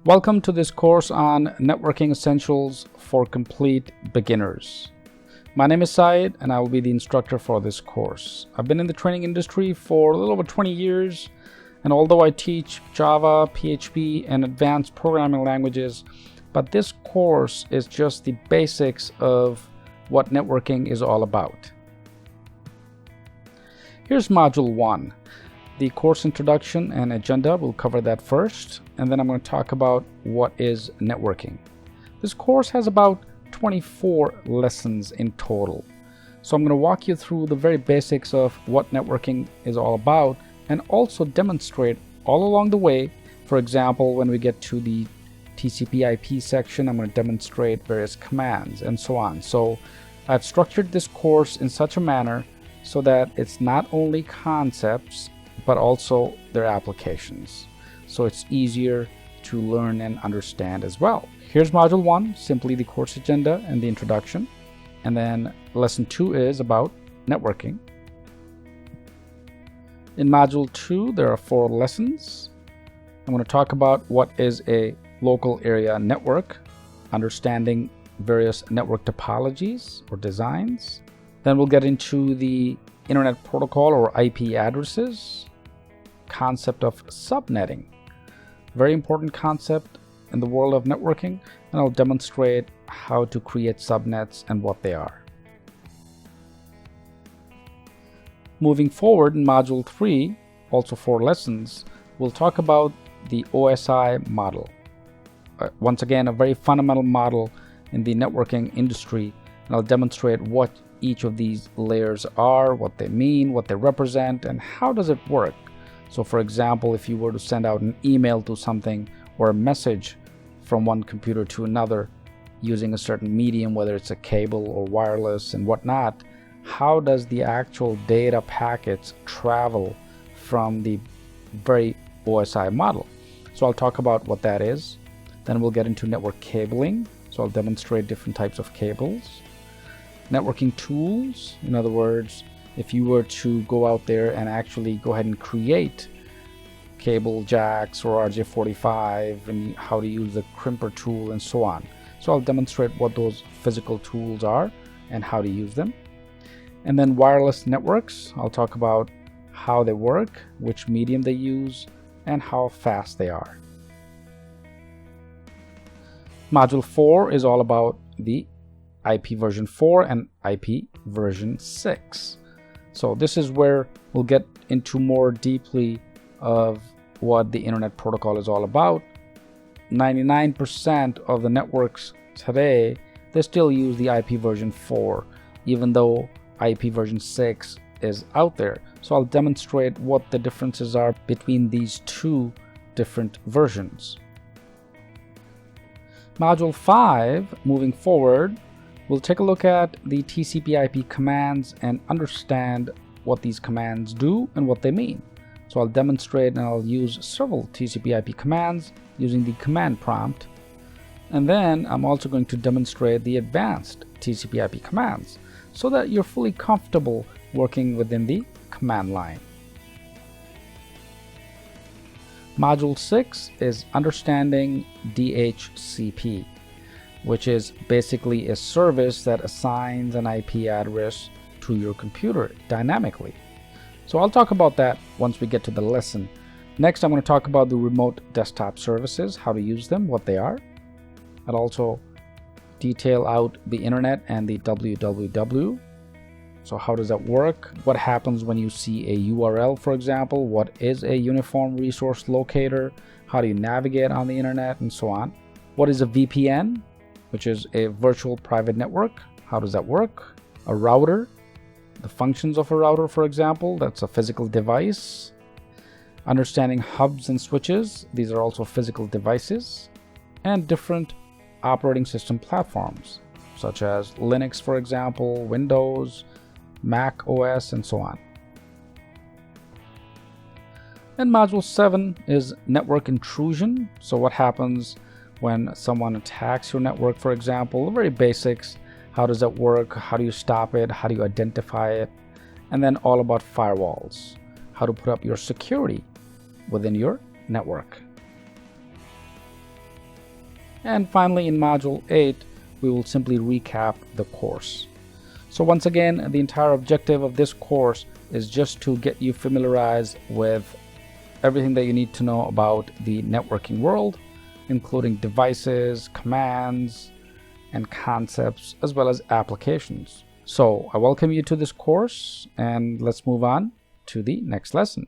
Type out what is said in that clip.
Welcome to this course on Networking Essentials for Complete Beginners. My name is Syed and I will be the instructor for this course. I've been in the training industry for a little over 20 years, and although I teach Java, PHP, and advanced programming languages, but this course is just the basics of what networking is all about. Here's Module 1. The course introduction and agenda, will cover that first, and then I'm going to talk about what is networking. This course has about 24 lessons in total. So I'm going to walk you through the very basics of what networking is all about and also demonstrate all along the way. For example, when we get to the TCP/IP section, I'm going to demonstrate various commands and so on. So I've structured this course in such a manner so that it's not only concepts but also their applications. So it's easier to learn and understand as well. Here's Module 1, simply the course agenda and the introduction. And then Lesson 2 is about networking. In Module 2, there are 4 lessons. I'm going to talk about what is a local area network, understanding various network topologies or designs. Then we'll get into the Internet Protocol or IP addresses, concept of subnetting, very important concept in the world of networking, and I'll demonstrate how to create subnets and what they are. Moving forward in Module 3, also 4 lessons, we'll talk about the OSI model. Once again, a very fundamental model in the networking industry, and I'll demonstrate what each of these layers are, what they mean, what they represent, and how does it work. So for example, if you were to send out an email to something or a message from one computer to another using a certain medium, whether it's a cable or wireless and whatnot, how does the actual data packets travel from the very OSI model? So I'll talk about what that is. Then we'll get into network cabling. So I'll demonstrate different types of cables. Networking tools, in other words, if you were to go out there and actually go ahead and create cable jacks or RJ45 and how to use the crimper tool and so on. So I'll demonstrate what those physical tools are and how to use them. And then wireless networks, I'll talk about how they work, which medium they use, and how fast they are. Module 4 is all about the IP version 4 and IP version 6. So this is where we'll get into more deeply of what the Internet Protocol is all about. 99% of the networks today, they still use the IP version 4, even though IP version 6 is out there. So I'll demonstrate what the differences are between these two different versions. Module 5, moving forward, we'll take a look at the TCP/IP commands and understand what these commands do and what they mean. So I'll demonstrate and I'll use several TCP/IP commands using the command prompt. And then I'm also going to demonstrate the advanced TCP/IP commands so that you're fully comfortable working within the command line. Module 6 is understanding DHCP, which is basically a service that assigns an IP address to your computer dynamically. So I'll talk about that once we get to the lesson. Next, I'm going to talk about the remote desktop services, how to use them, what they are. I'll also detail out the internet and the www. So how does that work? What happens when you see a URL, for example? What is a uniform resource locator? How do you navigate on the internet, and so on? What is a VPN, which is a virtual private network? How does that work? A router, the functions of a router, for example, that's a physical device. Understanding hubs and switches, these are also physical devices. And different operating system platforms, such as Linux, for example, Windows, Mac OS, and so on. And Module 7 is network intrusion. So what happens when someone attacks your network, for example, the very basics. How does that work? How do you stop it? How do you identify it? And then all about firewalls, how to put up your security within your network. And finally, in Module 8, we will simply recap the course. So once again, the entire objective of this course is just to get you familiarized with everything that you need to know about the networking world, including devices, commands, and concepts, as well as applications. So I welcome you to this course, and let's move on to the next lesson.